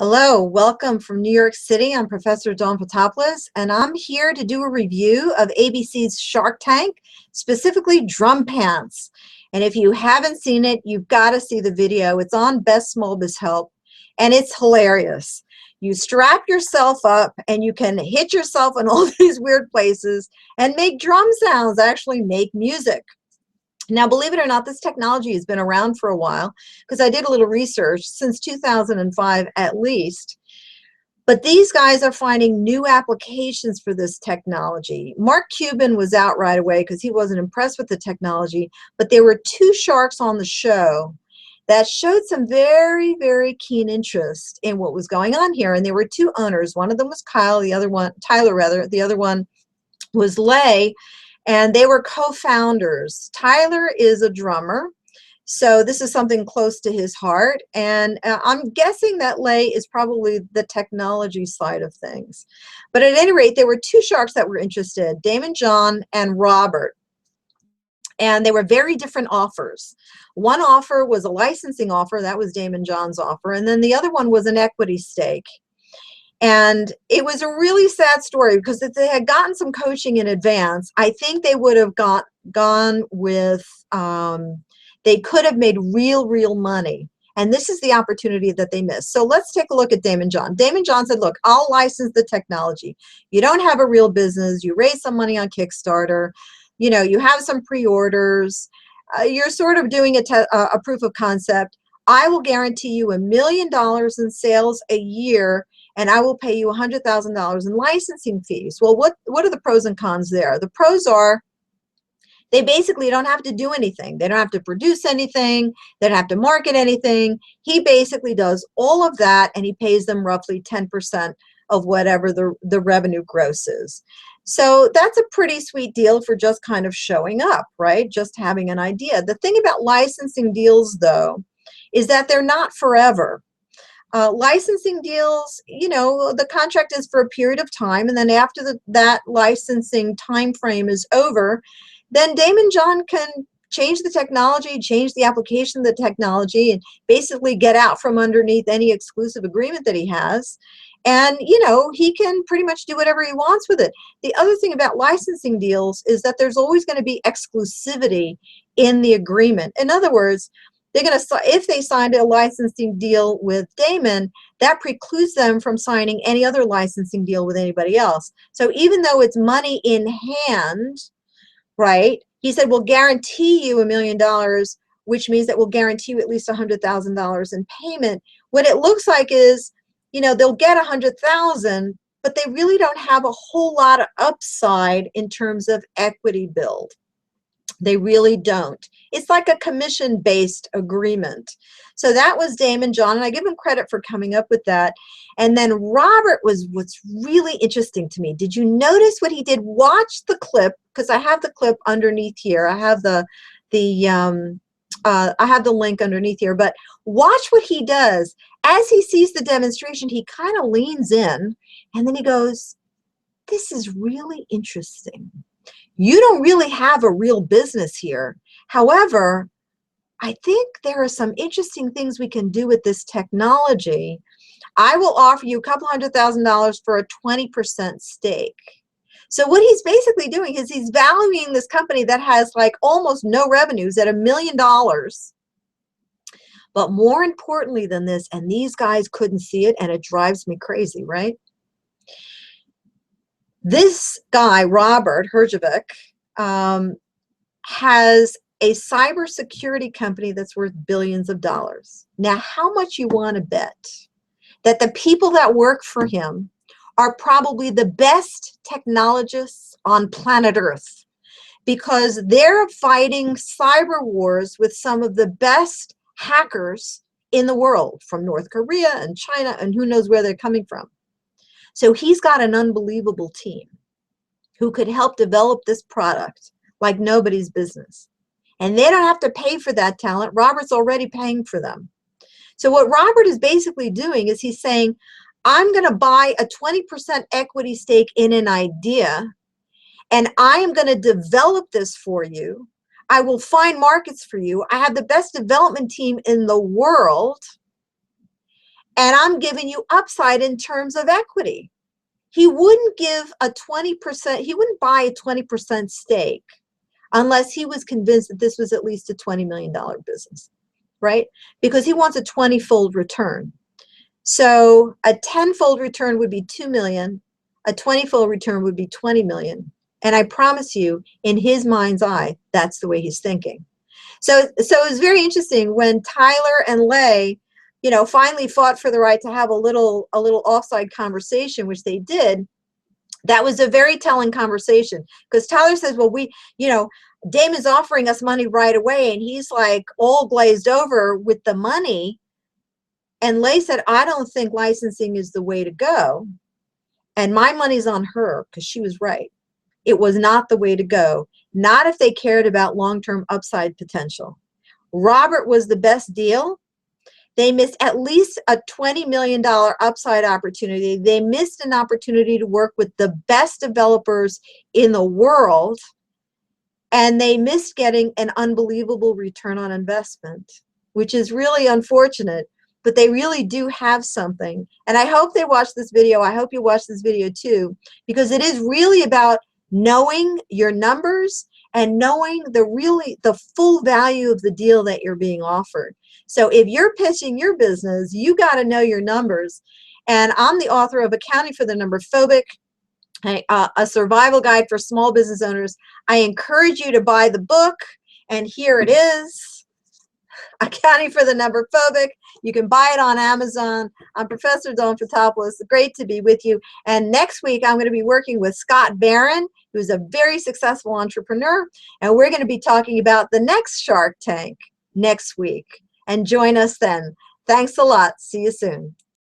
Hello, welcome from New York City. I'm Professor Dawn Potopoulos, and I'm here to do a review of ABC's Shark Tank, specifically Drum Pants. And if you haven't seen it, you've got to see the video. It's on Best Small Biz Help, and it's hilarious. You strap yourself up, and you can hit yourself in all these weird places and make drum sounds, actually make music. Now, believe it or not, this technology has been around for a while because I did a little research since 2005 at least. But these guys are finding new applications for this technology. Mark Cuban was out right away because he wasn't impressed with the technology, but there were two sharks on the show that showed some very, very keen interest in what was going on here. And there were two owners. One of them was Tyler rather. The other one was Lay. And they were co-founders. Tyler is a drummer, so this is something close to his heart. And I'm guessing that Lay is probably the technology side of things. But at any rate, there were two sharks that were interested, Daymond John and Robert. And they were very different offers. One offer was a licensing offer, that was Daymond John's offer, and then the other one was an equity stake. And it was a really sad story because if they had gotten some coaching in advance, I think they would have gone with, they could have made real money. And this is the opportunity that they missed. So let's take a look at Daymond John. Daymond John said, look, I'll license the technology. You don't have a real business. You raise some money on Kickstarter. You know, you have some pre-orders. You're sort of doing a proof of concept. I will guarantee you $1 million in sales a year, and I will pay you $100,000 in licensing fees. Well, what are the pros and cons there? The pros are they basically don't have to do anything. They don't have to produce anything. They don't have to market anything. He basically does all of that, and he pays them roughly 10% of whatever the revenue gross is. So that's a pretty sweet deal for just kind of showing up, right? Just having an idea. The thing about licensing deals, though, is that they're not forever. Licensing deals, you know, the contract is for a period of time, and then after that licensing time frame is over, then Daymond John can change the technology, change the application of the technology, and basically get out from underneath any exclusive agreement that he has. And, you know, he can pretty much do whatever he wants with it. The other thing about licensing deals is that there's always going to be exclusivity in the agreement. In other words, they're going to, if they signed a licensing deal with Daymond, that precludes them from signing any other licensing deal with anybody else. So even though it's money in hand, right, he said, we'll guarantee you $1 million, which means that we'll guarantee you at least $100,000 in payment. What it looks like is, you know, they'll get $100,000, but they really don't have a whole lot of upside in terms of equity build. They really don't. It's like a commission-based agreement. So that was Daymond John, and I give him credit for coming up with that. And then Robert was what's really interesting to me. Did you notice what he did? Watch the clip, because I have the clip underneath here. I have the link underneath here, but watch what he does. As he sees the demonstration, he kind of leans in, and then he goes, this is really interesting. You don't really have a real business here. However, I think there are some interesting things we can do with this technology. I will offer you a couple $100,000 for a 20% stake. So what he's basically doing is he's valuing this company that has like almost no revenues at $1 million. But more importantly than this, and these guys couldn't see it, and it drives me crazy, right? This guy, Robert Herjavec, has a cybersecurity company that's worth billions of dollars. Now, how much you want to bet that the people that work for him are probably the best technologists on planet Earth, because they're fighting cyber wars with some of the best hackers in the world, from North Korea and China and who knows where they're coming from. So he's got an unbelievable team who could help develop this product like nobody's business. And they don't have to pay for that talent. Robert's already paying for them. So what Robert is basically doing is he's saying, I'm going to buy a 20% equity stake in an idea, and I am going to develop this for you. I will find markets for you. I have the best development team in the world. and I'm giving you upside in terms of equity. He wouldn't give a 20%, he wouldn't buy a 20% stake unless he was convinced that this was at least a $20 million business, right? Because he wants a 20-fold return. So a 10-fold return would be 2 million, a 20-fold return would be 20 million. And I promise you, in his mind's eye, that's the way he's thinking. So it was very interesting when Tyler and Lay, you know, finally fought for the right to have a little offside conversation, which they did. That was a very telling conversation, because Tyler says, well, Damon's offering us money right away, and he's like all glazed over with the money. And Lay said, I don't think licensing is the way to go. And my money's on her, because she was right. It was not the way to go. Not if they cared about long-term upside potential. Robert was the best deal. They missed at least a $20 million upside opportunity. They missed an opportunity to work with the best developers in the world. And they missed getting an unbelievable return on investment, which is really unfortunate. But they really do have something. And I hope they watch this video. I hope you watch this video too, because it is really about knowing your numbers and knowing the full value of the deal that you're being offered. So if you're pitching your business, you got to know your numbers. And I'm the author of Accounting for the Number Phobic, a survival guide for small business owners. I encourage you to buy the book, and here it is, Accounting for the Number Phobic. You can buy it on Amazon. I'm Professor Dawn Fotopoulos. Great to be with you. And next week, I'm going to be working with Scott Barron, who's a very successful entrepreneur. And we're going to be talking about the next Shark Tank next week. And join us then. Thanks a lot. See you soon.